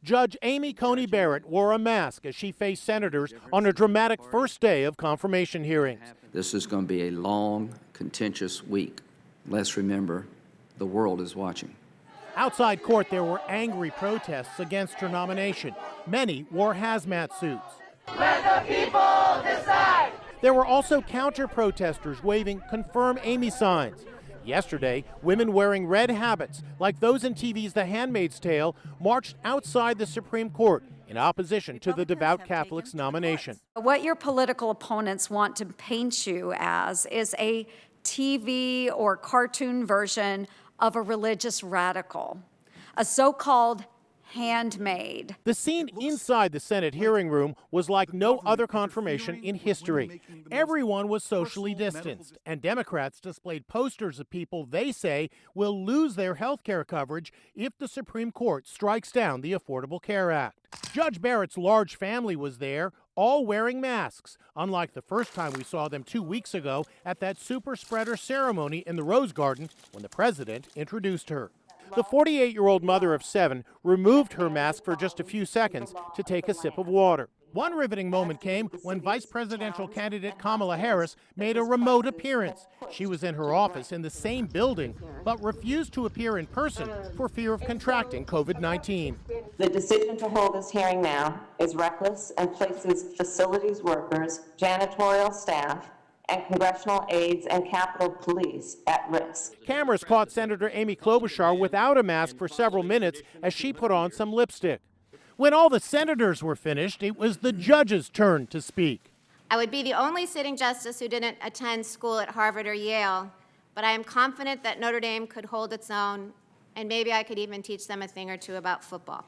Judge Amy Coney Barrett wore a mask as she faced senators on a dramatic first day of confirmation hearings. This is going to be a long, contentious week. Let's remember, the world is watching. Outside court, there were angry protests against her nomination. Many wore hazmat suits. Let the people decide! There were also counter-protesters waving "Confirm Amy" signs. Yesterday, women wearing red habits, like those in TV's The Handmaid's Tale, marched outside the Supreme Court in opposition to the devout Catholic's nomination. What your political opponents want to paint you as is a TV or cartoon version of a religious radical, a so-called handmaid. The scene inside the Senate hearing room was like no other confirmation in history. Everyone was socially distanced, and Democrats displayed posters of people they say will lose their health care coverage if the Supreme Court strikes down the Affordable Care Act. Judge Barrett's large family was there, all wearing masks, unlike the first time we saw them 2 weeks ago at that superspreader ceremony in the Rose Garden when the president introduced her. The 48-year-old mother of 7 removed her mask for just a few seconds to take a sip of water. One riveting moment came when vice presidential candidate Kamala Harris made a remote appearance. She was in her office in the same building, but refused to appear in person for fear of contracting COVID-19. The decision to hold this hearing now is reckless and places facilities workers, janitorial staff, and congressional aides and Capitol Police at risk. Cameras caught Senator Amy Klobuchar without a mask for several minutes as she put on some lipstick. When all the senators were finished, it was the judge's turn to speak. I would be the only sitting justice who didn't attend school at Harvard or Yale, but I am confident that Notre Dame could hold its own, and maybe I could even teach them a thing or two about football.